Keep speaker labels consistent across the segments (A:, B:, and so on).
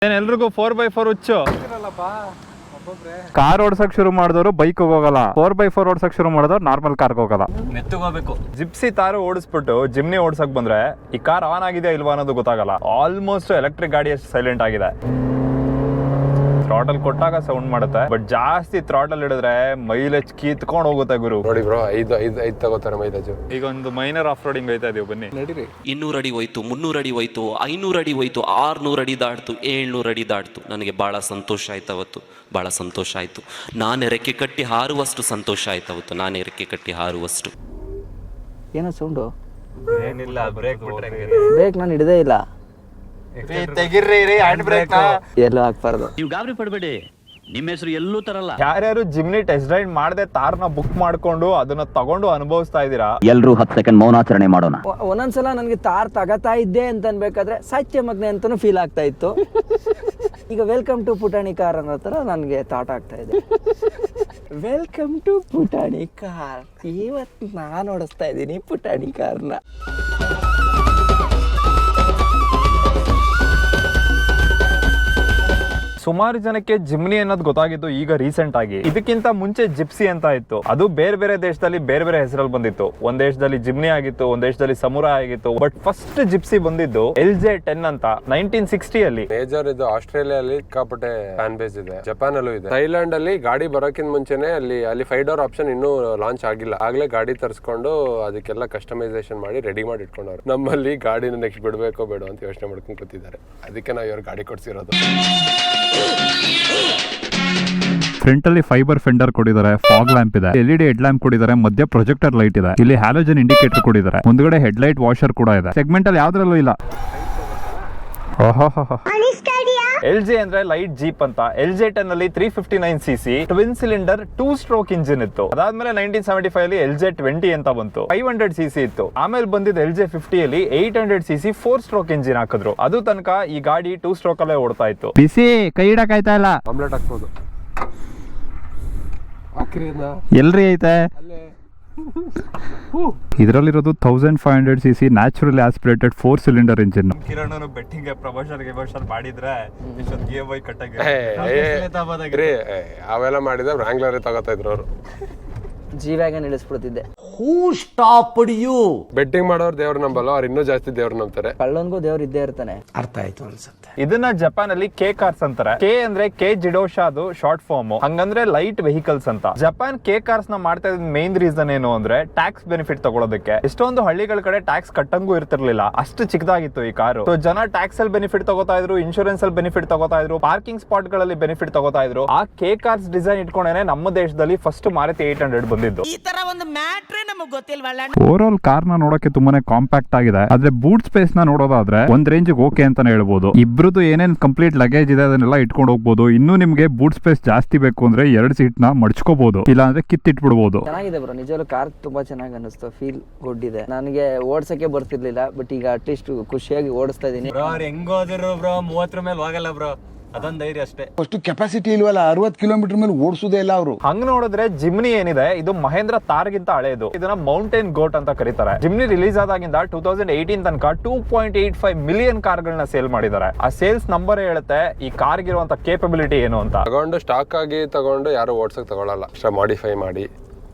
A: ಎಲ್ರಿಗೂ 4x4 ಹುಚ್ಚು. Car ಓಡ್ಸಕ್ ಶುರು ಮಾಡಿದವರು ಬೈಕ್ ಹೋಗಲ್ಲ, 4x4 ಓಡ್ಸಕ್ ಶುರು ಮಾಡಿದವ್ರು ನಾರ್ಮಲ್ ಕಾರ್ಗೆ ಹೋಗಲ್ಲ.
B: ಮೆತ್ತಗೋಬೇಕು.
A: ಜಿಪ್ಸಿ ತಾರು ಓಡಿಸ್ಬಿಟ್ಟು ಜಿಮ್ನಿ ಓಡ್ಸಕ್ ಬಂದ್ರೆ ಈ ಕಾರ್ ಆನ್ ಆಗಿದೆ ಇಲ್ವಾ ಅನ್ನೋದು ಗೊತ್ತಾಗಲ್ಲ. ಆಲ್ಮೋಸ್ಟ್ ಎಲೆಕ್ಟ್ರಿಕ್ ಗಾಡಿ ಅಷ್ಟು ಸೈಲೆಂಟ್ ಆಗಿದೆ. ಥ್ರಾಟಲ್ ಕೊಟ್ಟಾಗ ಸೌಂಡ್ ಮಾಡುತ್ತೆ, ಬಟ್ ಜಾಸ್ತಿ ಥ್ರಾಟಲ್ ಹಿಡಿದ್ರೆ ಮೈಲೇಜ್ ಕಿತ್ಕೊಂಡು ಹೋಗುತ್ತೆ ಗುರು.
C: ನೋಡಿ ಬ್ರೋ, 5 ತಗೋತಾರೆ ಮೈಲೇಜ್.
A: ಈಗ ಒಂದು ಮೈನರ್ ಆಫ್ ರೋಡಿಂಗ್ ಹೋಯ್ತಾ ಇದೀವಿ, ಬನ್ನಿ
C: ನಡೀರಿ.
B: 200 ಅಡಿ ಹೋಯ್ತು, 300 ಅಡಿ ಹೋಯ್ತು, 500 ಅಡಿ ಹೋಯ್ತು, 600 ಅಡಿ ದಾಟ್ತು, 700 ಅಡಿ ದಾಟ್ತು. ನನಗೆ ಬಹಳ ಸಂತೋಷ ಆಯ್ತು ಅವತ್ತು, ಬಹಳ ಸಂತೋಷ ಆಯ್ತು. ನಾನು ರೆಕ್ಕೆ ಕಟ್ಟಿ ಹಾರುವಷ್ಟು ಸಂತೋಷ ಆಯ್ತು ಅವತ್ತು, ನಾನು ರೆಕ್ಕೆ ಕಟ್ಟಿ ಹಾರುವಷ್ಟು.
D: ಏನೋ ಸೌಂಡು?
A: ಏನಿಲ್ಲ, ಬ್ರೇಕ್
D: ಬ್ರೇಕ್ ನಾನು ಹಿಡಿದೇ ಇಲ್ಲ.
A: ತೆಗಿರ್ರಿ ಹ್ಯಾಂಡ್ ಬ್ರೇಕ್
D: ಎಲ್ಲೂ ಹಾಕ್ಬಾರ್ದು.
E: ನೀವು ಗಾಬರಿ ಪಡಬೇಡಿ, ನಿಮ್ಮ ಹೆಸರು ಎಲ್ಲೂ ತರಲ್ಲ.
A: ಯಾರ್ಯಾರು ಜಿಮ್ನಿ ಟೆಸ್ಟ್ ಡ್ರೈವ್ ಮಾಡದೆ ತಾರ್ನ ಬುಕ್ ಮಾಡ್ಕೊಂಡು ಅದನ್ನ ತಗೊಂಡು ಅನುಭವಿಸ್ತಾ ಇದೀರಾ,
E: ಎಲ್ರೂ 10 ಸೆಕೆಂಡ್ ಮೌನಾಚರಣೆ ಮಾಡೋಣ.
D: ಒಂದೊಂದ್ಸಲ ನನಗೆ ತಾರ್ ತಗತಾ ಇದ್ದೆ ಅಂತ ಅನ್ಬೇಕಾದ್ರೆ ಸತ್ಯ ಮಗ್ನೆ ಅಂತಾನು ಫೀಲ್ ಆಗ್ತಾ ಇತ್ತು. ಈಗ ವೆಲ್ಕಮ್ ಟು ಪುಟಾಣಿ ಕಾರ್ ಅನ್ನೋ ತರ ನನಗೆ ಥಾಟ್ ಆಗ್ತಾ ಇದೆ. ವೆಲ್ಕಮ್ ಟು ಪುಟಾಣಿ ಕಾರ್. ಇವತ್ತು ನಾನು ಓಡಿಸ್ತಾ ಇದ್ದೀನಿ ಪುಟಾಣಿ ಕಾರ್ನ.
A: ಸುಮಾರು ಜನಕ್ಕೆ ಜಿಮ್ನಿ ಅನ್ನೋದು ಗೊತ್ತಾಗಿದ್ದು ಈಗ ರೀಸೆಂಟ್ ಆಗಿ. ಇದಕ್ಕಿಂತ ಮುಂಚೆ ಜಿಪ್ಸಿ ಅಂತ ಇತ್ತು, ಅದು ಬೇರೆ ಬೇರೆ ದೇಶದಲ್ಲಿ ಬೇರೆ ಬೇರೆ ಹೆಸರಲ್ಲಿ ಬಂದಿತ್ತು. ಒಂದ್ ದೇಶದಲ್ಲಿ ಜಿಮ್ನಿ ಆಗಿತ್ತು, ಒಂದ್ ದೇಶದಲ್ಲಿ ಸಮುರಾ ಆಗಿತ್ತು. ಬಟ್ ಫಸ್ಟ್ ಜಿಪ್ಸಿ ಬಂದಿದ್ದು LJ10 ಅಂತ 1960 ಅಲ್ಲಿ.
C: ಮೇಜರ್ ಇದು ಆಸ್ಟ್ರೇಲಿಯಲ್ಲಿ ಸಿಕ್ಕಾಪಟ್ಟೆ ಫ್ಯಾನ್ ಬೇಸ್ ಇದೆ, ಜಪಾನ್ ಅಲ್ಲೂ ಇದೆ. ಥೈಲ್ಯಾಂಡ್ ಅಲ್ಲಿ ಗಾಡಿ ಬರೋಕ್ಕಿಂತ ಮುಂಚೆನೆ ಅಲ್ಲಿ 5 ಡೋರ್ ಆಪ್ಷನ್ ಇನ್ನೂ ಲಾಂಚ್ ಆಗಿಲ್ಲ, ಆಗ್ಲೇ ಗಾಡಿ ತರಿಸ್ಕೊಂಡು ಅದಕ್ಕೆಲ್ಲ ಕಸ್ಟಮೈಸೇಷನ್ ಮಾಡಿ ರೆಡಿ ಮಾಡಿ ಇಟ್ಕೊಂಡವ್ರು. ನಮ್ಮಲ್ಲಿ ಗಾಡಿನ ನೆಕ್ಸ್ಟ್ ಬಿಡ್ಬೇಕೋ ಬೇಡ ಅಂತ ಯೋಚನೆ ಮಾಡ್ಕೊಂಡು ಕೂತಿದ್ದಾರೆ. ಅದಕ್ಕೆ ನಾವು ಇವ್ರ ಗಾಡಿ ಕೊಡ್ಸಿರೋದು.
F: ಫ್ರಂಟ್ ಅಲ್ಲಿ ಫೈಬರ್ ಫೆಂಡರ್ ಕೊಟ್ಟಿದ್ದಾರೆ, ಫಾಗ್ ಲ್ಯಾಂಪ್ ಇದೆ, LED ಹೆಡ್ ಲ್ಯಾಂಪ್ ಕೊಟ್ಟಿದ್ದಾರೆ, ಮಧ್ಯ ಪ್ರೊಜೆಕ್ಟರ್ ಲೈಟ್ ಇದೆ, ಇಲ್ಲಿ ಹ್ಯಾಲೋಜನ್ ಇಂಡಿಕೇಟರ್ ಕೊಟ್ಟಿದ್ದಾರೆ, ಮುಂದ್ಗಡೆ ಹೆಡ್ ಲೈಟ್ ವಾಷರ್ ಕೂಡ ಇದೆ. ಸೆಗ್ಮೆಂಟ್ ಅಲ್ಲಿ ಯಾವ್ದ್ರಲ್ಲೂ ಇಲ್ಲ.
A: LJ ಅಂದ್ರೆ ಲೈಟ್ ಜೀಪ್ ಅಂತ. LJ10 ಅಲ್ಲಿ 359cc twin cylinder 2 stroke engine ಇತ್ತು. ಅದಾದ್ಮೇಲೆ 1975 ಅಲ್ಲಿ LJ20 ಅಂತ ಬಂತು, 500cc ಇತ್ತು. ಆಮೇಲೆ ಬಂದಿದ್ದು LJ50 ಅಲ್ಲಿ 800cc 4 ಸ್ಟ್ರೋಕ್ ಇಂಜಿನ್ ಹಾಕಿದ್ರು. ಅದು ತನಕ ಈ ಗಾಡಿ 2 ಸ್ಟ್ರೋಕ್ ಅಲ್ಲೇ ಓಡ್ತಾ ಇತ್ತು.
F: ಬಿಸಿ ಕೈ ಇಡಕ್ ಆಯ್ತಾ ಇಲ್ಲ,
C: ಆಮ್ಲೆಟ್ ಹಾಕ್ಬೋದು.
F: ಎಲ್ರಿ ಐತೆ ಇದರಲ್ಲಿರೋದು 1500cc naturally aspirated 4 cylinder engine.
A: Kiran betting promotion ಮಾಡಿದ್ರೆ ಕಟ್ಟಾಗಿ
C: ಅವೆಲ್ಲ ಮಾಡಿದ್ರೆ ವ್ರಾಂಗ್ಲರ್ ತಗೋತಾ ಇದ್ರು ಅವರು.
D: G wagon ಇಳಿಸ್ಬಿಡ್ತಿದ್ದೆ.
C: ಬೆಟ್ಟಿಂಗ್ ಮಾಡೋರು ದೇವ್ರು ನಂಬಲ್ಲ, ಅವ್ರು ಇನ್ನೂ ಜಾಸ್ತಿ ದೇವ್ರು ನಂಬ್ತಾರೆ.
D: ಕಳ್ಳನ್ಗೂ ದೇವ್ರು ಇದ್ದೇ ಇರ್ತಾನೆ. ಅರ್ಥ ಆಯ್ತು ಅನ್ಸುತ್ತೆ.
A: ಇದನ್ನ ಜಪಾನ್ ಅಲ್ಲಿ ಕೆ ಕಾರ್ಸ್ ಅಂತಾರೆ. ಕೆ ಅಂದ್ರೆ ಕೆ ಜಿಡೋಶಾ, ಅದು ಶಾರ್ಟ್ ಫಾರ್ಮ್. ಹಂಗಂದ್ರೆ ಲೈಟ್ ವೆಹಿಕಲ್ಸ್ ಅಂತ. ಜಪಾನ್ ಕೆ ಕಾರ್ಸ್ ನ ಮಾಡ್ತಾ ಇದ್ದ ಮೇನ್ ರೀಸನ್ ಏನು ಅಂದ್ರೆ ಟ್ಯಾಕ್ಸ್ ಬೆನಿಫಿಟ್ ತಗೊಳ್ಳೋದಕ್ಕೆ. ಎಷ್ಟೊಂದು ಹಳ್ಳಿಗಳ ಕಡೆ ಟ್ಯಾಕ್ಸ್ ಕಟ್ಟಂಗೂ ಇರ್ತಿರ್ಲಿಲ್ಲ, ಅಷ್ಟು ಚಿಕ್ಕದಾಗಿತ್ತು ಈ ಕಾರು. ಸೊ ಜನ ಟ್ಯಾಕ್ಸ್ ಅಲ್ಲಿ ಬೆನಿಫಿಟ್ ತಗೋತಾ ಇದ್ರು, ಇನ್ಶೂರೆನ್ಸ್ ಅಲ್ಲಿ ಬೆನಿಫಿಟ್ ತಗೋತಾ ಇದ್ರು, ಪಾರ್ಕಿಂಗ್ ಸ್ಪಾಟ್ ಗಳಲ್ಲಿ ಬೆನಿಫಿಟ್ ತಗೋತಾ ಇದ್ರು. ಆ ಕೆ ಕಾರ್ಸ್ ಡಿಸೈನ್ ಇಟ್ಕೊಂಡೇನೆ ನಮ್ಮ ದೇಶದಲ್ಲಿ ಫಸ್ಟ್ ಮಾರುತಿ 800 ಬಂದಿದ್ದು.
G: ಈ ತರ ಒಂದು ಮ್ಯಾಟ್ರೇ ನಮಗೆ ಗೊತ್ತಿಲ್ವಲ್ಲ.
F: ಓವರ್ ಆಲ್ ಕಾರ್ ನ ನೋಡಕ್ಕೆ ತುಂಬಾನೇ ಕಾಂಪ್ಯಾಕ್ಟ್ ಆಗಿದೆ, ಆದ್ರೆ ಬೂಟ್ ಸ್ಪೇಸ್ ನ ನೋಡೋದಾದ್ರೆ ಒಂದ್ ರೇಂಜ್ ಓಕೆ ಅಂತಾನೆ ಹೇಳ್ಬೋದು. ಇಬ್ರದ್ದು ಏನೇನ್ ಕಂಪ್ಲೀಟ್ ಲಗೇಜ್ ಇದೆ ಅದನ್ನೆಲ್ಲ ಇಟ್ಕೊಂಡು ಹೋಗ್ಬೋದು. ಇನ್ನು ನಿಮ್ಗೆ ಬೂಟ್ ಸ್ಪೇಸ್ ಜಾಸ್ತಿ ಬೇಕು ಅಂದ್ರೆ 2 ಸೀಟ್ ನ ಮಡ್ಚ್ಕೋಬಹುದು, ಇಲ್ಲ ಅಂದ್ರೆ ಕಿತ್ತಿಟ್ಬಿಡ್ಬೋದು.
D: ಚೆನ್ನಾಗಿದೆ ಬ್ರೋ, ನಿಜವಾಗ್ಲೂ ಕಾರ್ ತುಂಬಾ ಚೆನ್ನಾಗಿ ಅನಿಸ್ತು. ಫೀಲ್ ಗುಡ್ ಇದೆ. ನನಗೆ ಓಡ್ಸಕ್ಕೆ ಬರ್ತಿರ್ಲಿಲ್ಲ, ಬಟ್ ಈಗ ಅಟ್ಲೀಸ್ಟ್ ಖುಷಿಯಾಗಿ ಓಡಿಸ್ತಾ ಇದೀನಿ.
B: ಹೆಂಗ್ ಹೋದ್ರು ಬ್ರೋ 30 ಮೇಲೆ ಹೋಗಲ್ಲ ಬ್ರೋ, ಅದೊಂದು ಧೈರ್ಯ ಅಷ್ಟೇ.
H: ಅಷ್ಟು ಕೆಪಾಸಿಟಿ ಇಲ್ವಲ್ಲ, 60 ಕಿಲೋಮೀಟರ್ ಮೇಲೆ ಓಡಿಸೋದೇ ಇಲ್ಲ ಅವರು.
A: ಹಂಗ್ ನೋಡಿದ್ರೆ ಜಿಮ್ನಿ ಏನಿದೆ ಇದು ಮಹೇಂದ್ರ ತಾರ್ಗಿಂತ ಹಳೆಯದು. ಇದನ್ನ ಮೌಂಟೇನ್ ಗೋಟ್ ಅಂತ ಕರೀತಾರೆ. ಜಿಮ್ನಿ ರಿಲೀಸ್ ಆದಾಗಿಂದ 2018 ತನಕ 2.85 ಮಿಲಿಯನ್ ಕಾರ್ಗಳನ್ನ ಸೇಲ್ ಮಾಡಿದ್ದಾರೆ. ಆ ಸೇಲ್ಸ್ ನಂಬರ್ ಹೇಳುತ್ತೆ ಈ ಕಾರ್ಗೆ ಇರುವಂತ ಕೇಪಬಿಲಿಟಿ ಏನು ಅಂತ.
C: ತಗೊಂಡು ಸ್ಟಾಕ್ ಆಗಿ ತಗೊಂಡು ಯಾರು ಓಡ್ಸಕ್ ತಗೊಳಲ್ಲ, ಅಷ್ಟ ಮಾಡಿಫೈ ಮಾಡಿ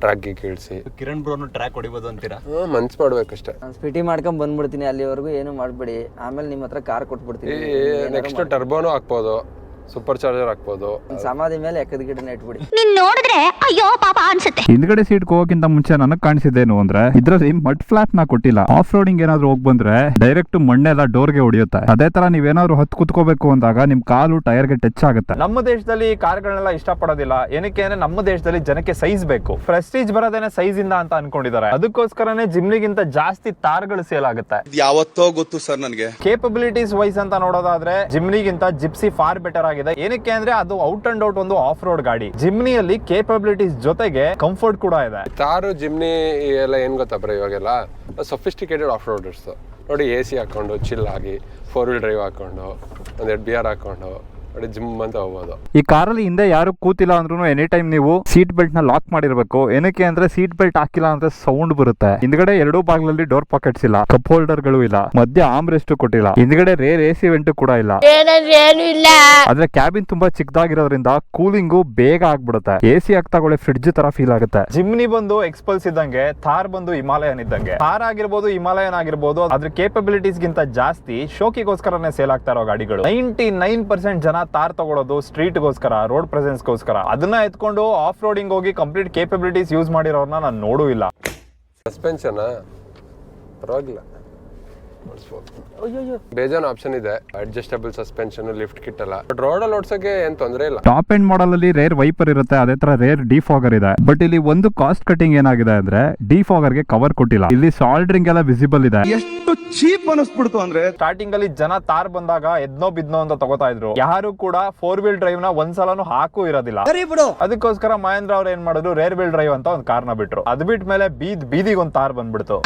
C: ಟ್ರ್ಯಾಕ್ ಇಳಿಸಿ.
B: ಕಿರಣ್ ಬ್ರೋನು ಟ್ರ್ಯಾಕ್ ಹೊಡಿಬೋದು ಅಂತೀರಾ?
C: ಮನ್ಸ್ ಮಾಡ್ಬೇಕಷ್ಟೇ.
D: ನಾನು ಸ್ಪಿಟಿ ಮಾಡ್ಕೊಂಡ್ ಬಂದ್ಬಿಡ್ತೀನಿ, ಅಲ್ಲಿವರೆಗೂ ಏನು ಮಾಡ್ಬೇಡಿ. ಆಮೇಲೆ ನಿಮ್ಮ ಹತ್ರ ಕಾರ್ ಕೊಟ್ಬಿಡ್ತೀನಿ.
C: ನೆಕ್ಸ್ಟ್ ಟರ್ಬೋನು ಹಾಕ್ಬೋದು, ಸೂಪರ್ ಚಾರ್ಜರ್ ಹಾಕ್ಬೋದು.
D: ಸಮಾಧಿ ಮೇಲೆ ಎಕ್ಕದ ಗಿಡನ ಇಟ್ಬಿಡಿ.
I: ನೋಡಿದ್ರೆ ಅಯ್ಯೋ ಪಾಪ ಅನ್ಸುತ್ತೆ.
F: ಹಿಂದ್ಗಡೆ ಸೀಟ್ ಹೋಗೋಕ್ಕಿಂತ ಮುಂಚೆ ನನಗ್ ಕಾಣಿಸಿದ್ದೇನು ಅಂದ್ರೆ ಇದ್ರಲ್ಲಿ ಮಡ್ ಫ್ಲಾಟ್ ನ ಕೊಟ್ಟಿಲ್ಲ. ಆಫ್ ರೋಡಿಂಗ್ ಏನಾದ್ರು ಹೋಗ್ ಬಂದ್ರೆ ಡೈರೆಕ್ಟ್ ಮಣ್ಣೆಲ್ಲ ಡೋರ್ಗೆ ಹೊಡಿಯುತ್ತೆ. ಅದೇ ತರ ನೀವೇನಾದ್ರು ಹತ್ತು ಕುತ್ಕೋಬೇಕು ಅಂದಾಗ ನಿಮ್ ಕಾಲು ಟೈರ್ಗೆ ಟಚ್ ಆಗುತ್ತೆ.
A: ನಮ್ಮ ದೇಶದಲ್ಲಿ ಕಾರ್ಗಳನ್ನೆಲ್ಲ ಇಷ್ಟಪಡೋದಿಲ್ಲ. ಏನಕ್ಕೆ ಅಂದ್ರೆ ನಮ್ಮ ದೇಶದಲ್ಲಿ ಜನಕ್ಕೆ ಸೈಜ್ ಬೇಕು, ಪ್ರೆಸ್ಟೀಜ್ ಬರೋದೇನೆ ಸೈಜ್ ಇಂದ ಅಂತ ಅನ್ಕೊಂಡಿದ್ದಾರೆ. ಅದಕ್ಕೋಸ್ಕರನೇ ಜಿಮ್ನಿಗಿಂತ ಜಾಸ್ತಿ ತಾರ್ಗಳು ಸೇಲ್ ಆಗುತ್ತೆ.
J: ಯಾವತ್ತೋ ಗೊತ್ತು ಸರ್ ನನಗೆ.
A: ಕೇಪಬಿಲಿಟೀಸ್ ವೈಸ್ ಅಂತ ನೋಡೋದಾದ್ರೆ ಜಿಮ್ನಿಗಿಂತ ಜಿಪ್ಸಿ ಫಾರ್ ಬೆಟರ್ ಆಗಿದೆ. ಏನಕ್ಕೆ ಅಂದ್ರೆ ಅದು ಔಟ್ ಅಂಡ್ ಔಟ್ ಒಂದು ಆಫ್ ರೋಡ್ ಗಾಡಿ. ಜಿಮ್ನಿಯಲ್ಲಿ ಕೇಪಬಿಲಿಟೀಸ್ ಜೊತೆಗೆ ಕಂಫರ್ಟ್ ಕೂಡ ಇದೆ.
C: ತಾರು ಜಿಮ್ನಿ ಎಲ್ಲ ಏನ್ ಗೊತ್ತಾ ಬ್ರೋ, ಇವಾಗೆಲ್ಲ ಸೊಫಿಸ್ಟಿಕೇಟೆಡ್ ಆಫ್ ರೋಡರ್ಸ್ ನೋಡಿ. AC ಹಾಕೊಂಡು ಚಿಲ್ ಆಗಿ 4 ವೀಲ್ ಡ್ರೈವ್ ಹಾಕೊಂಡು ಒಂದೆರಡು ಬಿಯರ್ ಹಾಕೊಂಡು ನೋಡಿ ಜಿಮ್ ಅಂತ ಹೋಗ್ಬೋದು.
F: ಈ ಕಾರಲ್ಲಿ ಹಿಂದೆ ಯಾರು ಕೂತಿಲ್ಲ ಅಂದ್ರೂ ಎನಿ ಟೈಮ್ ನೀವು ಸೀಟ್ ಬೆಲ್ಟ್ ನ ಲಾಕ್ ಮಾಡಿರ್ಬೇಕು. ಏನಕ್ಕೆ ಅಂದ್ರೆ ಸೀಟ್ ಬೆಲ್ಟ್ ಹಾಕಿಲ್ಲ ಅಂದ್ರೆ ಸೌಂಡ್ ಬರುತ್ತೆ. ಹಿಂದ್ಗಡೆ ಎರಡೂ ಭಾಗದಲ್ಲಿ ಡೋರ್ ಪಾಕೆಟ್ಸ್ ಇಲ್ಲ, ಕಪ್ ಹೋಲ್ಡರ್ ಗಳು ಇಲ್ಲ, ಮಧ್ಯ ಆರ್ಮ್ ರೆಸ್ಟ್ ಕೊಟ್ಟಿಲ್ಲ, ಹಿಂದ್ಗಡೆ ರೇರ್ ಎಸಿ ವೆಂಟ್ ಕೂಡ ಇಲ್ಲ. ಆದ್ರೆ ಕ್ಯಾಬಿನ್ ತುಂಬಾ ಚಿಕ್ಕದಾಗಿರೋದ್ರಿಂದ ಕೂಲಿಂಗು ಬೇಗ ಆಗ್ಬಿಡುತ್ತೆ. ಎಸಿ ಆಗ್ತಾಗೊಳ್ಳೆ ಫ್ರಿಡ್ಜ್ ತರ ಫೀಲ್ ಆಗುತ್ತೆ.
A: ಜಿಮ್ನಿ ಬಂದು ಎಕ್ಸ್ಪಲ್ಸ್ ಇದ್ದಂಗೆ, ಥಾರ್ ಬಂದು ಹಿಮಾಲಯನ್ ಇದ್ದಂಗೆ. ಥಾರ್ ಆಗಿರ್ಬೋದು, ಹಿಮಾಲಯನ್ ಆಗಿರ್ಬೋದು, ಅದ್ರ ಕೇಪಬಿಲಿಟೀಸ್ ಗಿಂತ ಜಾಸ್ತಿ ಶೋಕಿಗೋಸ್ಕರನೇ ಸೇಲ್ ಆಗ್ತಾ ಇರೋ ಗಾಡಿಗಳು. 99% ಜನ ಥಾರ್ ತಗೊಳ್ಳೋದು ಸ್ಟ್ರೀಟ್ ಗೋಸ್ಕರ, ರೋಡ್ ಪ್ರೆಸೆನ್ಸ್ ಗೋಸ್ಕರ. ಅದನ್ನ ಎತ್ಕೊಂಡು ಆಫ್ ರೋಡಿಂಗ್ ಹೋಗಿ ಕಂಪ್ಲೀಟ್ ಕೇಪಬಿಲಿಟೀಸ್ ಯೂಸ್ ಮಾಡಿರೋರ್ನ ನಾನು ನೋಡೂ ಇಲ್ಲ.
C: ಸಸ್ಪೆನ್ಷನ್ ಪರವಾಗಿಲ್ಲ, ಬೇಜಾನ್ ಆಪ್ಷನ್ ಇದೆ. ಅಡ್ಜಸ್ಟಬಲ್ ಸಸ್ಪೆನ್ಷನ್, ಲಿಫ್ಟ್ ಕಿಟ್ ಎಲ್ಲ. ಬಟ್ ರೋಡಲ್ಲಿ ಓಡ್ಸಕ್ಕೆ ಏನ್ ತೊಂದರೆ ಇಲ್ಲ.
F: ಟಾಪ್ ಎಂಡ್ ಮಾಡಲ್ ಅಲ್ಲಿ ರೇರ್ ವೈಪರ್ ಇರುತ್ತೆ, ಅದೇ ತರ ರೇರ್ ಡಿಫಾಗರ್ ಇದೆ. ಬಟ್ ಇಲ್ಲಿ ಒಂದು ಕಾಸ್ಟ್ ಕಟಿಂಗ್ ಏನಾಗಿದೆ ಅಂದ್ರೆ ಡಿಫಾಗರ್ ಗೆ ಕವರ್ ಕೊಟ್ಟಿಲ್ಲ. ಇಲ್ಲಿ ಸಾಲ್ಡ್ರಿಂಗ್ ಎಲ್ಲ ವಿಸಿಬಲ್ ಇದೆ.
H: ಎಷ್ಟು ಚೀಪ್ ಅನಿಸ್ಬಿಡ್ತು ಅಂದ್ರೆ
A: ಸ್ಟಾರ್ಟಿಂಗ್ ಅಲ್ಲಿ ಜನ ತಾರ್ ಬಂದಾಗ ಎದ್ನೋ ಬಿದ್ನೋ ಅಂತ ತಗೋತಾ ಇದ್ರು. ಯಾರು ಕೂಡ 4 ವೀಲ್ ಡ್ರೈವ್ ನ ಒಂದ್ಸಲನು ಹಾಕು ಇರೋದಿಲ್ಲ. ಅದಕ್ಕೋಸ್ಕರ ಮಹೇಂದ್ರ ಅವ್ರು ಏನ್ ಮಾಡಿದ್ರು, ರೇರ್ ವೀಲ್ ಡ್ರೈವ್ ಅಂತ ಒಂದ್ ಕಾರ್ನ ಬಿಟ್ರು. ಅದ್ ಬಿಟ್ಟ ಮೇಲೆ ಬೀದಿಗೆ ಒಂದ್ ತಾರ್ ಬಂದ್ಬಿಡ್ತು.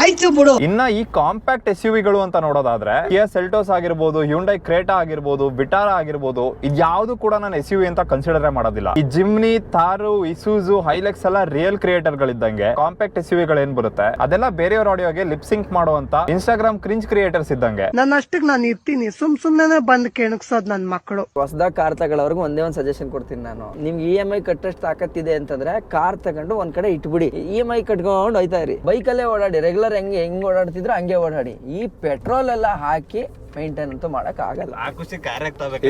A: ಇನ್ನ ಈ ಕಾಂಪ್ಯಾಕ್ಟ್ SUV ಅಂತ ನೋಡೋದಾದ್ರೆ ಕಿಯಾ ಸೆಲ್ಟೋಸ್ ಆಗಿರ್ಬೋದು, ಹ್ಯುಂಡೈ ಕ್ರೇಟಾ ಆಗಿರ್ಬೋದು, ವಿಟಾರಾ ಆಗಿರ್ಬೋದು, ಇದ್ಯಾವುದು ಕೂಡ ನಾನು SUV ಅಂತ ಕನ್ಸಿಡರ್ ಮಾಡೋದಿಲ್ಲ. ಈ ಜಿಮ್ನಿ, ಥಾರು, ಇಸೂಜು, ಹೈಲೆಕ್ಸ್ ಎಲ್ಲ ರಿಯಲ್ ಕ್ರಿಯೇಟರ್ ಗಳಿದ್ದಂಗೆ ಕಾಂಪ್ಯಾಕ್ಟ್ SUV ಗಳು ಏನ್ ಬರುತ್ತೆ ಅದೆಲ್ಲ ಬೇರೆಯವ್ರ ಆಡಿಯೋಗೆ ಲಿಪ್ ಸಿಂಕ್ ಮಾಡುವಂತ ಇನ್ಸ್ಟಾಗ್ರಾಮ್ ಕ್ರಿಂಜ್ ಕ್ರಿಯೇಟರ್ಸ್ ಇದ್ದಂಗೆ.
G: ನನ್ನ ಅಷ್ಟಕ್ಕೆ ನಾನು ಇರ್ತೀನಿ, ಸುಮ್ನೆ ಬಂದ್ ಕೆಣಕ್ಸೋದ್ ನನ್ ಮಕ್ಕಳು.
D: ಹೊಸದಾಗಿ ಕಾರ್ ತಗೊಳ್ಳೋರ್ಗು ಒಂದೇ ಒಂದು ಸಜೆಷನ್ ಕೊಡ್ತೀನಿ ನಾನು. ನಿಮ್ಗೆ EMI ಕಟ್ಟಷ್ಟು ತಾಕತ್ತಿದೆ ಅಂತಂದ್ರೆ ಕಾರ್ ತಗೊಂಡು ಒಂದ್ ಕಡೆ ಇಟ್ಬಿಡಿ, EMI ಕಟ್ಕೊಂಡು ಹೋಯ್ತಾ ಇರಿ. ಬೈಕಲ್ಲೇ ಓಡಾಡಿ, ರೆಗ್ಯುಲರ್ ಹೆಂಗ್ ಓಡಾಡ್ತಿದ್ರೆ ಹಂಗೆ ಓಡಾಡಿ. ಈ ಪೆಟ್ರೋಲ್ ಎಲ್ಲ ಹಾಕಿ ಮೇಂಟೈನ್ ಅಂತೂ ಮಾಡಕ್ ಆಗಲ್ಲ.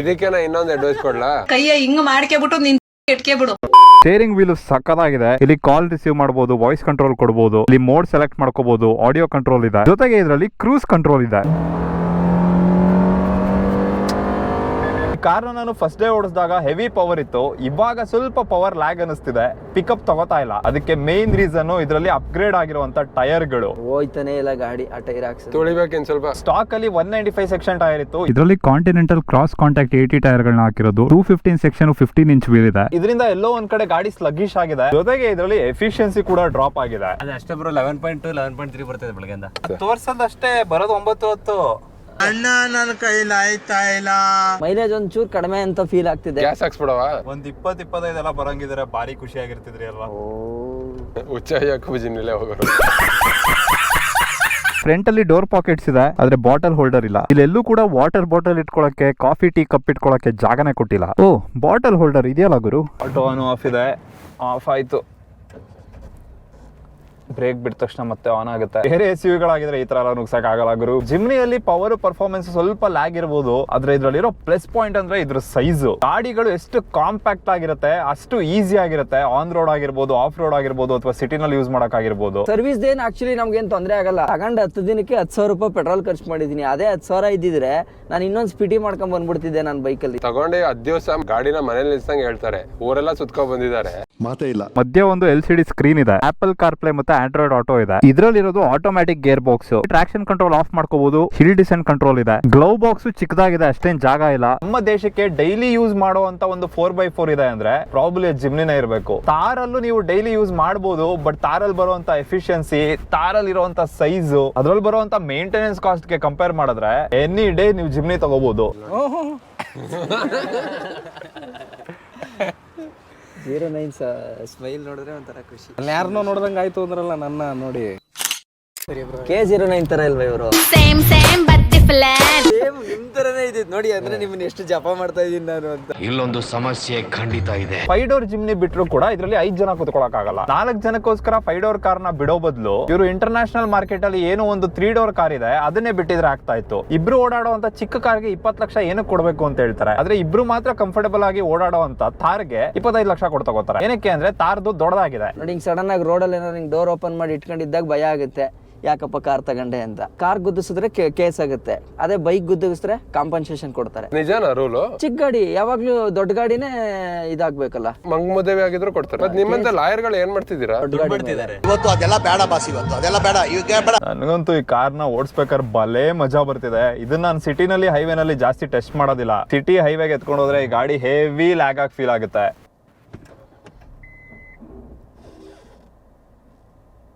C: ಇದಕ್ಕೆ ನಾ ಇನ್ನೊಂದು ಅಡ್ವೈಸ್ ಕೊಡ್ಲಾ,
G: ಕೈಯ ಹಿಂಗ್ ಮಾಡ್ಕೆಬಿಟ್ಟು ನಿನ್ ಇಟ್ಕೆ ಬಿಡು.
F: ಸ್ಟೇರಿಂಗ್ ವೀಲ್ ಸಕ್ಕದಾಗಿದೆ. ಇಲ್ಲಿ ಕಾಲ್ ರಿಸೀವ್ ಮಾಡಬಹುದು, ವಾಯ್ಸ್ ಕಂಟ್ರೋಲ್ ಕೊಡಬಹುದು, ಇಲ್ಲಿ ಮೋಡ್ ಸೆಲೆಕ್ಟ್ ಮಾಡ್ಕೋಬಹುದು, ಆಡಿಯೋ ಕಂಟ್ರೋಲ್ ಇದೆ, ಜೊತೆಗೆ ಇದರಲ್ಲಿ ಕ್ರೂಸ್ ಕಂಟ್ರೋಲ್ ಇದೆ.
A: ಕಾರ್ನ ನಾನು ಫಸ್ಟ್ ಡೇ ಓಡಿಸಿದಾಗ ಹೆವಿ ಪವರ್ ಇತ್ತು, ಇವಾಗ ಸ್ವಲ್ಪ ಪವರ್ ಲ್ಯಾಗ್ ಅನಿಸ್ತಿದೆ, ಪಿಕಪ್ ತಗೋತಾ ಇಲ್ಲ. ಅದಕ್ಕೆ ಮೇನ್ ರೀಸನ್ ಇದರಲ್ಲಿ ಅಪ್ಗ್ರೇಡ್ ಆಗಿರುವಂತ ಟೈರ್ಗಳು.
D: ಹೋಯ್ತಾನೆ ಇಲ್ಲ ಗಾಡಿ ಆ ಟೈರ್ ಹಾಕ್ಸಿ
C: ತುಳಿಬೇಕಿನ್ ಸ್ವಲ್ಪ.
A: ಸ್ಟಾಕ್ ಅಲ್ಲಿ 195 ಸೆಕ್ಷನ್ ಟೈರ್ ಇತ್ತು.
F: ಇದರಲ್ಲಿ ಕಾಂಟಿನೆಂಟಲ್ ಕ್ರಾಸ್ ಕಾಂಟ್ಯಾಕ್ಟ್ 80 ಟೈರ್ ಗಳನ್ನ ಹಾಕಿರೋದು. 215 ಸೆಕ್ಷನ್ 15 ಇಂಚ್ ವೀಲ್ ಇದೆ.
A: ಇದರಿಂದ ಎಲ್ಲೋ ಒಂದ್ ಕಡೆ ಗಾಡಿ ಸ್ಲಗ್ಗಿಶ್ ಆಗಿದೆ, ಜೊತೆಗೆ ಇದರಲ್ಲಿ ಎಫಿಷಿಯನ್ಸಿ ಕೂಡ ಡ್ರಾಪ್ ಆಗಿದೆ.
E: ಅಷ್ಟೇ ಬರೋ 11.2 11.3 ಬರ್ತದೆ ಬೆಳಗ್ಗೆಯಿಂದ.
A: ತೋರ್ಸೋದಷ್ಟೇ, ಬರೋದು 9
G: ಅಣ್ಣ ನನ್ನ ಕೈಲಿ ಆಯ್ತಾ ಇಲ್ಲ.
D: ಮೈಲೇಜ್ ಒಂಚೂರು ಕಡಿಮೆ ಅಂತ ಫೀಲ್ ಆಗ್ತಿದೆ.
C: ಗ್ಯಾಸ್ ಹಾಕ್ಸ್ಬಿಡವಾ?
A: ಒಂದ್ 20-25 ಎಲ್ಲ ಬರಂಗಿದ್ರೆ ಭಾರಿ ಖುಷಿ ಆಗಿರ್ತಿದ್ರಿ ಅಲ್ವಾ?
C: ಹುಚ್ಚ ಯಾಕೋಜಿನಿಲ್ಲ ಹೋಗೋರು.
F: ಫ್ರಂಟ್ ಅಲ್ಲಿ ಡೋರ್ ಪಾಕೆಟ್ಸ್ ಇದೆ, ಆದ್ರೆ ಬಾಟಲ್ ಹೋಲ್ಡರ್ ಇಲ್ಲ. ಇಲ್ಲೆಲ್ಲೂ ಕೂಡ ವಾಟರ್ ಬಾಟಲ್ ಇಟ್ಕೊಳಕ್ಕೆ, ಕಾಫಿ ಟೀ ಕಪ್ ಇಟ್ಕೊಳಕ್ಕೆ ಜಾಗನೇ ಕೊಟ್ಟಿಲ್ಲ. ಓ, ಬಾಟಲ್ ಹೋಲ್ಡರ್ ಇದೆಯಲ್ಲ ಗುರು.
A: ಆಟೋ ಆನ್ ಆಫ್ ಇದೆ, ಆಫ್ ಆಯ್ತು. ಬ್ರೇಕ್ ಬಿಟ್ಟ ತಕ್ಷಣ ಮತ್ತೆ ಆನ್ ಆಗುತ್ತೆ. ಬೇರೆ SUV ಗಳಾಗಿದ್ರೆ ಈ ತರ ಎಲ್ಲ ನುಗ್ಸಕ್ ಆಗಲ್ಲ ಗುರು. ಜಿಮ್ನಿಯಲ್ಲಿ ಪವರ್ ಪರ್ಫಾರ್ಮೆನ್ಸ್ ಸ್ವಲ್ಪ ಲ್ಯಾಗ್ ಇರಬಹುದು, ಆದ್ರೆ ಇದ್ರಲ್ಲಿರೋ ಪ್ಲಸ್ ಪಾಯಿಂಟ್ ಅಂದ್ರೆ ಇದ್ರ ಸೈಜ್. ಗಾಡಿಗಳು ಎಷ್ಟು ಕಾಂಪ್ಯಾಕ್ಟ್ ಆಗಿರುತ್ತೆ ಅಷ್ಟು ಈಸಿ ಆಗಿರುತ್ತೆ. ಆನ್ ರೋಡ್ ಆಗಿರ್ಬೋದು, ಆಫ್ ರೋಡ್ ಆಗಿರ್ಬೋದು, ಅಥವಾ ಸಿಟಿನಲ್ಲಿ ಯೂಸ್ ಮಾಡಕ್ ಆಗಿರ್ಬೋದು.
D: ಸರ್ವಿಸ್ ಏನ್ ಆಕ್ಚುಲಿ ನಮ್ಗೇನ್ ತೊಂದರೆ ಆಗಲ್ಲ. ತಗೊಂಡ್ 10 ದಿನಕ್ಕೆ 10,000 ರೂಪಾಯಿ ಪೆಟ್ರೋಲ್ ಖರ್ಚು ಮಾಡಿದೀನಿ. ಅದೇ 10,000 ಇದ್ದಿದ್ರೆ ನಾನು ಇನ್ನೊಂದು ಸ್ಪಿಟಿ ಮಾಡ್ಕೊಂಡ್ ಬಂದ್ಬಿಡ್ತಿದ್ದೆ ನನ್ನ ಬೈಕಲ್ಲಿ.
C: ತಗೊಂಡೆ 10 ದಿವಸ ಗಾಡಿನ ಮನೇಲಿ ನಿಲ್ಸಂಗ್ ಹೇಳ್ತಾರೆ, ಊರೆಲ್ಲ ಸುತ್ಕೊಂಡ್ ಬಂದಿದ್ದಾರೆ.
H: ಮಾತೇ ಇಲ್ಲ.
F: ಮಧ್ಯ ಒಂದು LCD ಸ್ಕ್ರೀನ್ ಇದೆ, ಆಪಲ್ ಕಾರ್ ಪ್ಲೇ ಮತ್ತೆ ಆಂಡ್ರಾಯ್ಡ್ ಆಟೋ ಇದೆ. ಇದರಲ್ಲಿರೋದು automatic gear box, traction control off ಮಾಡ್ಕೋಬಹುದು, ಹಿಲ್ ಡಿಸೆಂಟ್ ಕಂಟ್ರೋಲ್ ಇದೆ. ಗ್ಲೌ ಬಾಕ್ಸ್ ಚಿಕ್ಕದಾಗಿದೆ, ಅಷ್ಟೇನ್ ಜಾಗ ಇಲ್ಲ.
A: ನಮ್ಮ ದೇಶಕ್ಕೆ ಡೈಲಿ ಯೂಸ್ ಮಾಡುವಂತ ಒಂದು 4x4 ಇದೆ ಅಂದ್ರೆ ಪ್ರಾಬ್ಲಿ ಜಿಮ್ನಿನೇ ಇರಬೇಕು. ತಾರಲ್ಲೂ ನೀವು ಡೈಲಿ ಯೂಸ್ ಮಾಡಬಹುದು, ಬಟ್ ತಾರಲ್ಲಿ ಬರುವಂತ ಎಫಿಷಿಯನ್ಸಿ, ತಾರಲ್ಲಿ ಇರುವಂತ ಸೈಜ್, ಅದ್ರಲ್ಲಿ ಬರುವಂತ ಮೇಂಟೆನೆನ್ಸ್ ಕಾಸ್ಟ್ ಗೆ ಕಂಪೇರ್ ಮಾಡಿದ್ರೆ ಎನಿ ಡೇ ನೀವು ಜಿಮ್ನಿ ತಗೋಬಹುದು.
D: 09 ಸ್ಮೈಲ್ ನೋಡಿದ್ರೆ ಒಂಥರ ಖುಷಿ.
E: ಯಾರನ್ನೋ ನೋಡ್ದಂಗ ಆಯ್ತು ಅಂದ್ರಲ್ಲ ನನ್ನ ನೋಡಿ.
D: K09 ತರ ಇಲ್ವಾ ಇವರು?
I: Same but different.
D: ಸೇಮ್ ನಿಮ್ ತರನೇ ಇದೆ ನೋಡಿ. ಅಂದ್ರೆ ನಿಮ್ಮನ್ನ ಎಷ್ಟು ಜಪ ಮಾಡ್ತಾ ಇದೀನಿ ನಾನು ಅಂತ.
E: ಇಲ್ಲೊಂದು ಸಮಸ್ಯೆ ಖಂಡಿತ ಇದೆ.
A: 5 ಡೋರ್ ಜಿಮ್ನಿ ಬಿಟ್ರು ಕೂಡ ಇದರಲ್ಲಿ 5 ಜನ ಕೂತ್ಕೊಳ್ಳಕ್ ಆಗಲ್ಲ. 4 ಜನಕ್ಕೋಸ್ಕರ 5 ಡೋರ್ ಕಾರ್ ನ ಬಿಡೋ ಬದಲು ಇವರು ಇಂಟರ್ನ್ಯಾಷನಲ್ ಮಾರ್ಕೆಟ್ ಅಲ್ಲಿ ಏನು ಒಂದು 3 ಡೋರ್ ಕಾರ್ ಇದೆ ಅದನ್ನೇ ಬಿಟ್ಟಿದ್ರೆ ಆಗ್ತಾ ಇತ್ತು. ಇಬ್ರು ಓಡಾಡುವಂತ ಚಿಕ್ಕ ಕಾರ್ಗೆ 20 ಲಕ್ಷ ಏನಕ್ಕೆ ಕೊಡ್ಬೇಕು ಅಂತ ಹೇಳ್ತಾರೆ. ಆದ್ರೆ ಇಬ್ರು ಮಾತ್ರ ಕಂಫರ್ಟಬಲ್ ಆಗಿ ಓಡಾಡುವಂತ ಥಾರ್ಗೆ 25 ಲಕ್ಷ ಕೊಟ್ಟು ತಗೋತಾರೆ. ಏನಕ್ಕೆ ಅಂದ್ರೆ ತಾರ್ದು ದೊಡ್ಡದಾಗಿದೆ.
D: ನೋಡಿ, ಹಿಂಗ್ ಸಡನ್ ಆಗಿ ರೋಡಲ್ಲಿ ಏನಾದ್ರು ಡೋರ್ ಓಪನ್ ಮಾಡಿ ಇಟ್ಕೊಂಡಿದ್ದಾಗ ಭಯ ಆಗುತ್ತೆ, ಯಾಕಪ್ಪ ಕಾರ್ ತಗೊಂಡೆ ಅಂತ. ಕಾರ್ ಗುದ್ದಿಸಿದ್ರೆ ಕೇಸ್ ಆಗುತ್ತೆ, ಅದೇ ಬೈಕ್ ಗುದ್ದಿಸಿದ್ರೆ ಕಾಂಪನ್ಸೇಷನ್ ಕೊಡ್ತಾರೆ.
C: ನಿಜಾನ ರೂಲು?
D: ಚಿಕ್ಕ ಗಾಡಿ ಯಾವಾಗ್ಲೂ ದೊಡ್ಡ ಗಾಡಿನೇ ಇದಾಗ್ಬೇಕಲ್ಲ.
C: ಮಂಗಮದುವೆ ಆಗಿದ್ರು ಕೊಡ್ತಾರೆ. ಮತ್ತೆ ನಿಮ್ಮಂತ ಲಾಯರ್ ಗಳು ಏನ್ ಮಾಡ್ತಿದ್ದೀರಾ?
H: ಇವತ್ತು ಅದೆಲ್ಲ ಬೇಡ ಬಾಸ್, ಇವತ್ತು ಅದೆಲ್ಲ ಬೇಡ, ಈಗ ಬೇಡ.
A: ನನಗಂತೂ ಈ ಕಾರ್ನ ಓಡಿಸ್ಬೇಕಾದ್ರೆ ಭಲೇ ಮಜಾ ಬರ್ತಿದೆ. ಇದನ್ನ ನಾನು ಸಿಟಿನಲ್ಲಿ ಹೈವೇನಲ್ಲಿ ಜಾಸ್ತಿ ಟೆಸ್ಟ್ ಮಾಡೋದಿಲ್ಲ. ಸಿಟಿ ಹೈವೇಗೆ ಎತ್ಕೊಂಡು ಹೋದ್ರೆ ಈ ಗಾಡಿ ಹೆವಿ ಲ್ಯಾಗ್ ಆಗಿ ಫೀಲ್ ಆಗುತ್ತೆ.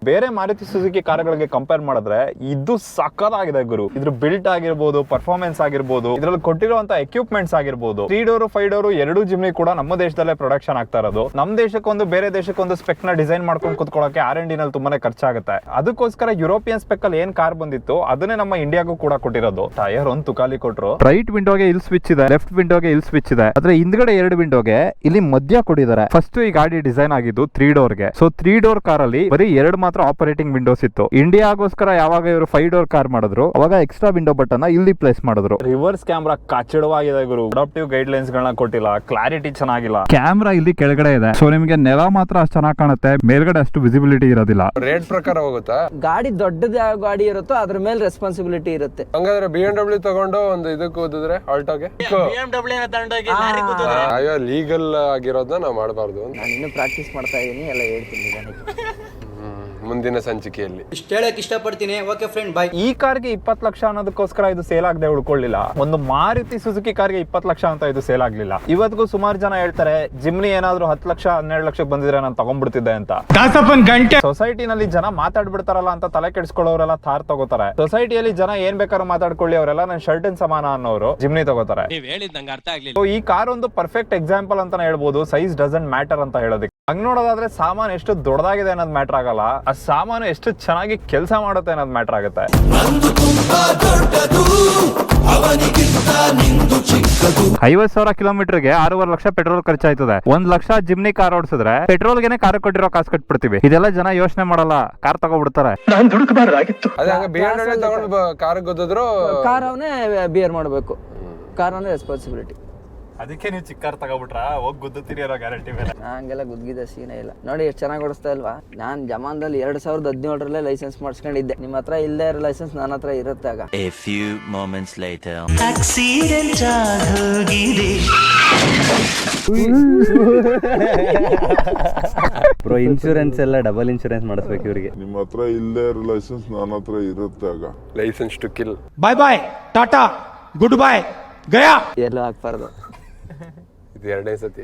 A: ಬೇರೆ ಮಾರುತಿ ಸುಜುಕಿ ಕಾರುಗಳಿಗೆ ಕಂಪೇರ್ ಮಾಡಿದ್ರೆ ಇದು ಸಕ್ಕತ್ತಾಗಿದೆ ಗುರು. ಇದ್ರ ಬಿಲ್ಟ್ ಆಗಿರ್ಬೋದು, ಪರ್ಫಾರ್ಮೆನ್ಸ್ ಆಗಿರ್ಬೋದು, ಇದ್ರಲ್ಲಿ ಕೊಟ್ಟಿರುವಂತ ಎಕ್ವಿಪ್ಮೆಂಟ್ಸ್ ಆಗಿರ್ಬೋದು. 3 ಡೋರ್ 5 ಡೋರ್ ಎರಡು ಜಿಮ್ನಿ ಕೂಡ ನಮ್ಮ ದೇಶದಲ್ಲೇ ಪ್ರೊಡಕ್ಷನ್ ಆಗ್ತಾ ಇರೋದು. ನಮ್ಮ ದೇಶಕ್ಕೊಂದು ಬೇರೆ ದೇಶಕ್ಕೊಂದು ಸ್ಪೆಕ್ ನ ಡಿಸೈನ್ ಮಾಡ್ಕೊಂಡು ಕುತ್ಕೊಳ್ಳೋಕೆ R&D ನಲ್ಲಿ ತುಂಬಾನೇ ಖರ್ಚಾಗುತ್ತೆ. ಅದಕ್ಕೋಸ್ಕರ ಯುರೋಪಿಯನ್ ಸ್ಪೆಕ್ ಅಲ್ಲಿ ಏನ್ ಕಾರ್ ಬಂದಿತ್ತು ಅದನ್ನೇ ನಮ್ಮ ಇಂಡಿಯಾಗೂ ಕೂಡ ಕೊಟ್ಟಿರೋದು. ಟೈರ್ ಒಂದು ತುಕಾಲಿ ಕೊಟ್ರು.
F: ರೈಟ್ ವಿಂಡೋಗೆ ಇಲ್ಲಿ ಸ್ವಿಚ್ ಇದೆ, ಲೆಫ್ಟ್ ವಿಂಡೋಗೆ ಇಲ್ಲಿ ಸ್ವಿಚ್ ಇದೆ. ಆದ್ರೆ ಹಿಂದ್ಗಡೆ 2 ವಿಂಡೋಗೆ ಇಲ್ಲಿ ಮಧ್ಯ ಕೊಟ್ಟಿದ್ದಾರೆ. ಫಸ್ಟ್ ಈ ಗಾಡಿ ಡಿಸೈನ್ ಆಗಿದ್ದು 3 ಡೋರ್ಗೆ. ಸೊ 3 ಡೋರ್ ಕಾರ್ ಅಲ್ಲಿ ಬರೀ 2 ಮಾತ್ರ ಆಪರೇಟಿಂಗ್ ವಿಂಡೋಸ್ ಇತ್ತು. ಇಂಡಿಯಾಗೋಸ್ಕರ ಯಾವಾಗ ಇವರು 5 ಡೋರ್ ಕಾರ್ ಮಾಡಿದ್ರು ಅವಾಗ ಎಕ್ಸ್ಟ್ರಾ ವಿಂಡೋ ಬಟನ್ ಇಲ್ಲಿ ಪ್ಲೇಸ್ ಮಾಡಿದ್ರು.
A: ರಿವರ್ಸ್ ಕ್ಯಾಮ್ರಾ ಕಚ್ಚಡವಾಗಿದೆ ಗುರು. ಅಡಾಪ್ಟಿವ್ ಗೈಡ್ ಲೈನ್ಸ್ ಗಳನ್ನ ಕೊಟ್ಟಿಲ್ಲ, ಕ್ಲಾರಿಟಿ ಚೆನ್ನಾಗಿಲ್ಲ.
F: ಕ್ಯಾಮ್ರಾ ಇಲ್ಲಿ ಕೆಳಗಡೆ ಇದೆ. ಸೊ ನಿಮಗೆ ನೆಲ ಮಾತ್ರ ಅಷ್ಟು ಚೆನ್ನಾಗಿ ಕಾಣುತ್ತೆ, ಮೇಲ್ಗಡೆ ಅಷ್ಟು ವಿಸಿಬಿಲಿಟಿ ಇರೋದಿಲ್ಲ.
C: ರೇಟ್ ಪ್ರಕಾರ ಹೋಗುತ್ತಾ?
D: ಗಾಡಿ ದೊಡ್ಡದ ಯಾವ ಗಾಡಿ ಇರುತ್ತೋ ಅದ್ರ ಮೇಲೆ ರೆಸ್ಪಾನ್ಸಿಬಿಲಿಟಿ ಇರುತ್ತೆ.
C: ಹಂಗಾದ್ರೆ BMW ತಗೊಂಡು ಒಂದು ಇದಕ್ಕೆ ಓದಿದ್ರೆ ಆಲ್ಟೋಗೆ ಅಯ್ಯೋ ಲೀಗಲ್ ಆಗಿರೋದನ್ನ ನಾವು ಮಾಡಬಾರ್ದು.
D: ನಾನು ಇನ್ನೂ ಪ್ರಾಕ್ಟೀಸ್ ಮಾಡ್ತಾ ಇದ್ದೀನಿ, ಎಲ್ಲ ಹೇಳ್ತೀನಿ ನನಗೆ.
C: ಮುಂದಿನ ಸಂಚಿಕೆಯಲ್ಲಿ
H: ಇಷ್ಟ ಹೇಳಕ್ ಇಷ್ಟಪಡ್ತೀನಿ. ಓಕೆ ಫ್ರೆಂಡ್, ಬಾಯ್.
A: ಈ ಕಾರ್ಗೆ 20 ಲಕ್ಷ ಅನ್ನೋದಕ್ಕೋಸ್ಕರ ಇದು ಸೇಲ್ ಆಗದೆ ಉಳ್ಕೊಳ್ಳಿಲ್ಲ. ಒಂದು ಮಾರುತಿ ಸುಜುಕಿ ಕಾರ್ಗೆ 20 ಲಕ್ಷ ಅಂತ ಇದು ಸೇಲ್ ಆಗ್ಲಿಲ್ಲ. ಇವತ್ತಿಗೂ ಸುಮಾರು ಜನ ಹೇಳ್ತಾರೆ ಜಿಮ್ನಿ ಏನಾದ್ರು 10 ಲಕ್ಷ 12 ಲಕ್ಷಕ್ಕೆ ಬಂದಿದ್ರೆ ನಾನು ತಗೊಂಡ್ಬಿಡ್ತಿದ್ದೆ ಅಂತ. ಸೊಸೈಟಿನಲ್ಲಿ ಜನ ಮಾತಾಡ್ಬಿಡ್ತಾರಲ್ಲ ಅಂತ ತಲೆ ಕೆಡಿಸ್ಕೊಳ್ಳೋರೆಲ್ಲ ಥಾರ್ ತಗೋತಾರೆ. ಸೊಸೈಟಿಯಲ್ಲಿ ಜನ ಏನ್ ಬೇಕಾದ್ರೂ ಮಾತಾಡ್ಕೊಳ್ಳಿ, ಅವರೆಲ್ಲ ನನ್ನ ಶರ್ಟಿನ ಸಮಾನ ಅನ್ನೋರು ಜಿಮ್ನಿ ತಗೋತಾರೆ. ಈ ಕಾರ್ ಒಂದು ಪರ್ಫೆಕ್ಟ್ ಎಕ್ಸಾಂಪಲ್ ಅಂತಾನೆ ಹೇಳ್ಬೋದು. ಸೈಜ್ ಡಸಂಟ್ ಮ್ಯಾಟರ್ ಅಂತ ಹೇಳೋದಕ್ಕೆ. ಹಂಗ್ ನೋಡೋದಾದ್ರೆ ಸಾಮಾನು ಎಷ್ಟು ದೊಡ್ಡದಾಗಿದೆ ಅನ್ನೋದು ಮ್ಯಾಟರ್ ಆಗಲ್ಲ, ಆ ಸಾಮಾನು ಎಷ್ಟು ಚೆನ್ನಾಗಿ ಕೆಲಸ ಮಾಡುತ್ತೆ ಅನ್ನೋದು ಮ್ಯಾಟರ್ ಆಗುತ್ತೆ.
F: 50,000 ಕಿಲೋಮೀಟರ್ಗೆ 6.5 ಲಕ್ಷ ಪೆಟ್ರೋಲ್ ಖರ್ಚಾಯ್ತದೆ. 1 ಲಕ್ಷ ಜಿಮ್ನಿ ಕಾರ್ ಓಡಿಸಿದ್ರೆ ಪೆಟ್ರೋಲ್ಗೆನೆ ಕಾರ್ ಕೊಟ್ಟಿರೋ ಕಾಸು ಕಟ್ಬಿಡ್ತೀವಿ. ಇದೆಲ್ಲ ಜನ ಯೋಚನೆ ಮಾಡಲ್ಲ, ಕಾರ್ ತಗೋಬಿಡ್ತಾರೆ.
C: ಅದೇ ಹಂಗ BMW ತಗೊಂಡು ಕಾರ್ ಗೊತ್ತಿದ್ರು
D: ಕಾರ್ ಅವನೇ ಬಿಯರ್ ಮಾಡಬೇಕು, ಕಾರ್ ಅವನೇ ರೆಸ್ಪಾನ್ಸಿಬಿಲಿಟಿ.
A: ಅದಕ್ಕೆ ನೀವು ಚಿಕ್ಕ ಕಾರ್ ತಗೋಬಿಟ್ರ ಹೋಗಿ ಗುದ್ದುತ್ತೀರಿ ಅನ್ನೋ ಗ್ಯಾರಂಟಿ ಮೇಲೆ.
D: ಹಂಗೆಲ್ಲ ಗುದ್ಗಿದ ಸೀನೇ ಇಲ್ಲ. ನೋಡಿ ಎಷ್ಟು ಚೆನ್ನಾಗಿ ಓಡಿಸ್ತಾ ಇಲ್ವಾ. ನಾನು ಜಮಾನ್ದಲ್ಲಿ 2017ರಲ್ಲೇ ಲೈಸೆನ್ಸ್ ಮಾಡಿಸ್ಕೊಂಡಿದ್ದೆ. ನಿಮ್ಮ ಹತ್ರ ಇಲ್ಲದೆ ಇರೋ ಲೈಸೆನ್ಸ್ ನನ್ನ ಹತ್ರ ಇರುತ್ತೆ. ಆಗ
E: A few moments later.
K: Bro, insurance ಎಲ್ಲ ಡಬಲ್ ಇನ್ಶೂರೆನ್ಸ್ ಮಾಡಿಸ್ಬೇಕು ಇವ್ರಿಗೆ.
J: ನಿಮ್ಮ ಹತ್ರ ಇಲ್ಲದೆ ಇರೋ ಲೈಸೆನ್ಸ್ ನನ್ನ ಹತ್ರ ಇರುತ್ತೆ. ಆಗ
C: license to kill.
G: Bye bye, tata, good bye, ಗಯಾ.
D: ಎಲ್ಲೂ ಹಾಕ್ಬಾರ್ದು.
C: ಇದು 2ನೇ ಸತಿ.